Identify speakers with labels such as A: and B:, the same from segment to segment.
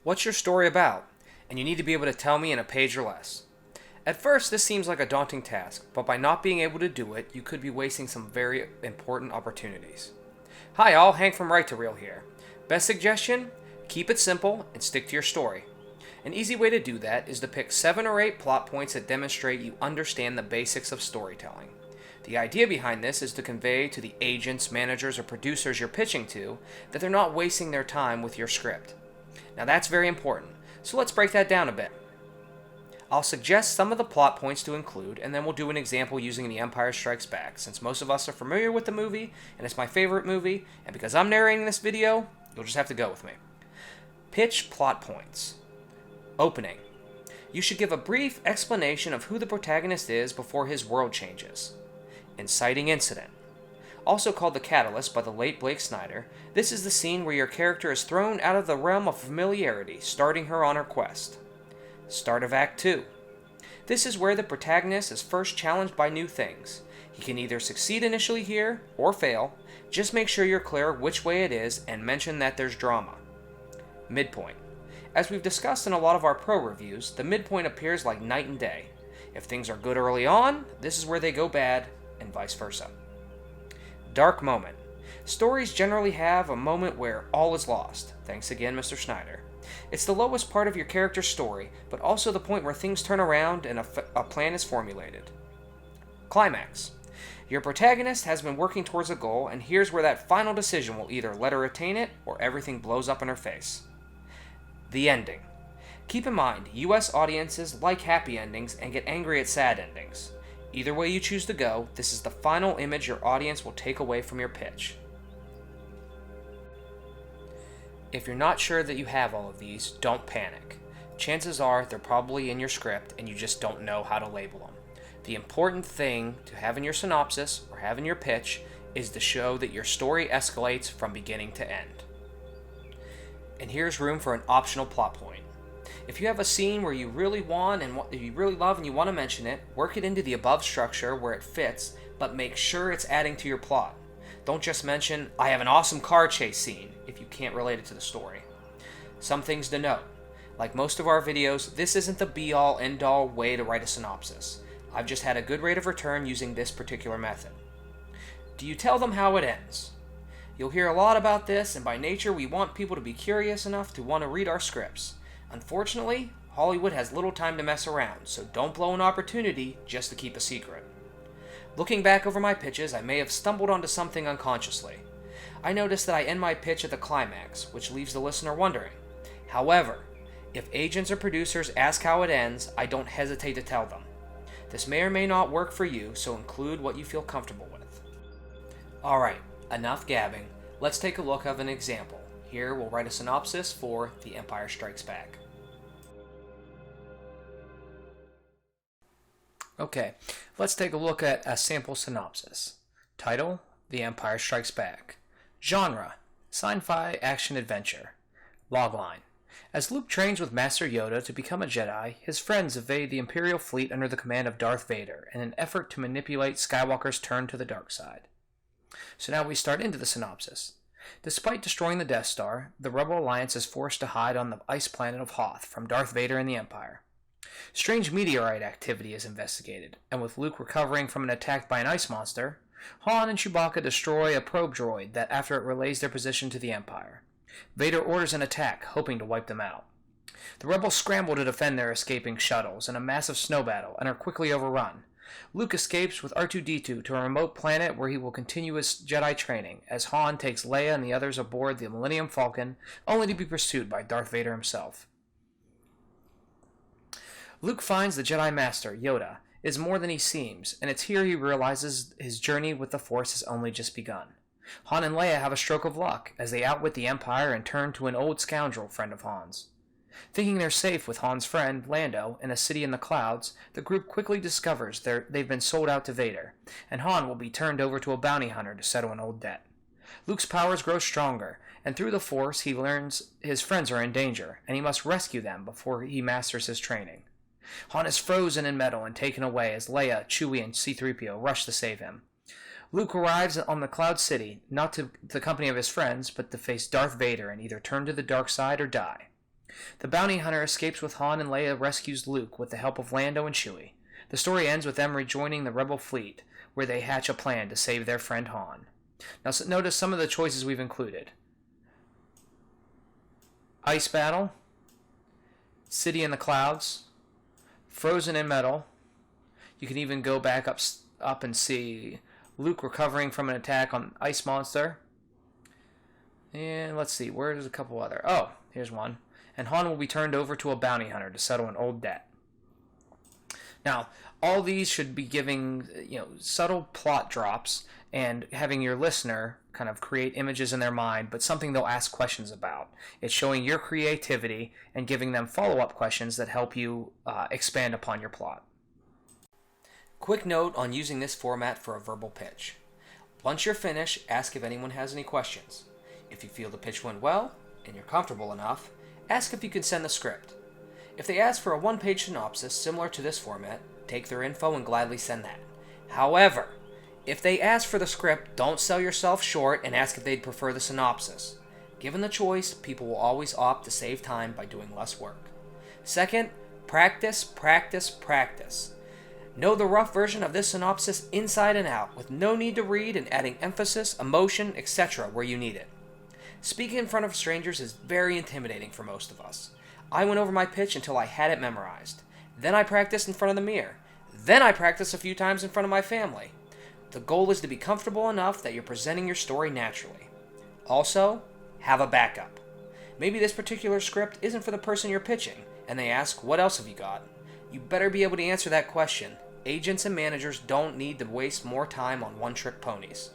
A: What's your story about? And you need to be able to tell me in a page or less. At first, this seems like a daunting task, but by not being able to do it, you could be wasting some very important opportunities. Hi all, Hank from Right to Real here. Best suggestion? Keep it simple and stick to your story. An easy way to do that is to pick 7 or 8 plot points that demonstrate you understand the basics of storytelling. The idea behind this is to convey to the agents, managers, or producers you're pitching to that they're not wasting their time with your script. Now that's very important, so let's break that down a bit. I'll suggest some of the plot points to include, and then we'll do an example using The Empire Strikes Back, since most of us are familiar with the movie, and it's my favorite movie, and because I'm narrating this video, you'll just have to go with me. Pitch plot points. Opening. You should give a brief explanation of who the protagonist is before his world changes. Inciting incident. Also called the catalyst by the late Blake Snyder, this is the scene where your character is thrown out of the realm of familiarity, starting her on her quest. Start of Act 2. This is where the protagonist is first challenged by new things. He can either succeed initially here, or fail. Just make sure you're clear which way it is, and mention that there's drama. Midpoint. As we've discussed in a lot of our pro reviews, the midpoint appears like night and day. If things are good early on, this is where they go bad, and vice versa. Dark moment. Stories generally have a moment where all is lost. Thanks again, Mr. Snyder. It's the lowest part of your character's story, but also the point where things turn around and a plan is formulated. Climax. Your protagonist has been working towards a goal, and here's where that final decision will either let her attain it, or everything blows up in her face. The ending. Keep in mind, US audiences like happy endings and get angry at sad endings. Either way you choose to go, this is the final image your audience will take away from your pitch. If you're not sure that you have all of these, don't panic. Chances are they're probably in your script and you just don't know how to label them. The important thing to have in your synopsis or have in your pitch is to show that your story escalates from beginning to end. And here's room for an optional plot point. If you have a scene where you really want and you really love and you want to mention it, work it into the above structure where it fits, but make sure it's adding to your plot. Don't just mention, I have an awesome car chase scene, if you can't relate it to the story. Some things to note. Like most of our videos, this isn't the be-all, end-all way to write a synopsis. I've just had a good rate of return using this particular method. Do you tell them how it ends? You'll hear a lot about this, and by nature we want people to be curious enough to want to read our scripts. Unfortunately, Hollywood has little time to mess around, so don't blow an opportunity just to keep a secret. Looking back over my pitches, I may have stumbled onto something unconsciously. I noticed that I end my pitch at the climax, which leaves the listener wondering. However, if agents or producers ask how it ends, I don't hesitate to tell them. This may or may not work for you, so include what you feel comfortable with. Alright, enough gabbing. Let's take a look at an example. Here we'll write a synopsis for The Empire Strikes Back. Okay, let's take a look at a sample synopsis. Title, The Empire Strikes Back. Genre, sci-fi action-adventure. Logline. As Luke trains with Master Yoda to become a Jedi, his friends evade the Imperial fleet under the command of Darth Vader in an effort to manipulate Skywalker's turn to the dark side. So now we start into the synopsis. Despite destroying the Death Star, the Rebel Alliance is forced to hide on the ice planet of Hoth from Darth Vader and the Empire. Strange meteorite activity is investigated, and with Luke recovering from an attack by an ice monster, Han and Chewbacca destroy a probe droid that after it relays their position to the Empire. Vader orders an attack, hoping to wipe them out. The rebels scramble to defend their escaping shuttles in a massive snow battle and are quickly overrun. Luke escapes with R2-D2 to a remote planet where he will continue his Jedi training, as Han takes Leia and the others aboard the Millennium Falcon, only to be pursued by Darth Vader himself. Luke finds the Jedi Master, Yoda, is more than he seems, and it's here he realizes his journey with the Force has only just begun. Han and Leia have a stroke of luck, as they outwit the Empire and turn to an old scoundrel friend of Han's. Thinking they're safe with Han's friend, Lando, in a city in the clouds, the group quickly discovers they've been sold out to Vader, and Han will be turned over to a bounty hunter to settle an old debt. Luke's powers grow stronger, and through the Force he learns his friends are in danger, and he must rescue them before he masters his training. Han is frozen in metal and taken away as Leia, Chewie, and C-3PO rush to save him. Luke arrives on the Cloud City, not to the company of his friends, but to face Darth Vader and either turn to the dark side or die. The bounty hunter escapes with Han and Leia rescues Luke with the help of Lando and Chewie. The story ends with them rejoining the Rebel fleet, where they hatch a plan to save their friend Han. Now notice some of the choices we've included. Ice battle, city in the clouds, frozen in metal. You can even go back up and see Luke recovering from an attack on ice monster. And let's see, where's a couple other? Oh, here's one. And Han will be turned over to a bounty hunter to settle an old debt. Now, all these should be giving, subtle plot drops and having your listener kind of create images in their mind, but something they'll ask questions about. It's showing your creativity and giving them follow-up questions that help you expand upon your plot. Quick note on using this format for a verbal pitch. Once you're finished, ask if anyone has any questions. If you feel the pitch went well, and you're comfortable enough, ask if you can send the script. If they ask for a one-page synopsis similar to this format, take their info and gladly send that. However, if they ask for the script, don't sell yourself short and ask if they'd prefer the synopsis. Given the choice, people will always opt to save time by doing less work. Second, practice, practice, practice. Know the rough version of this synopsis inside and out, with no need to read and adding emphasis, emotion, etc. where you need it. Speaking in front of strangers is very intimidating for most of us. I went over my pitch until I had it memorized. Then I practiced in front of the mirror. Then I practiced a few times in front of my family. The goal is to be comfortable enough that you're presenting your story naturally. Also, have a backup. Maybe this particular script isn't for the person you're pitching, and they ask, what else have you got? You better be able to answer that question. Agents and managers don't need to waste more time on one-trick ponies.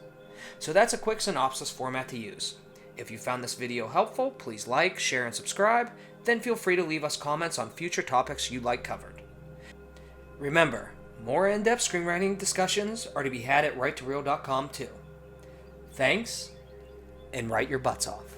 A: So that's a quick synopsis format to use. If you found this video helpful, please like, share, and subscribe. Then feel free to leave us comments on future topics you'd like covered. Remember, more in-depth screenwriting discussions are to be had at write2real.com too. Thanks, and write your butts off.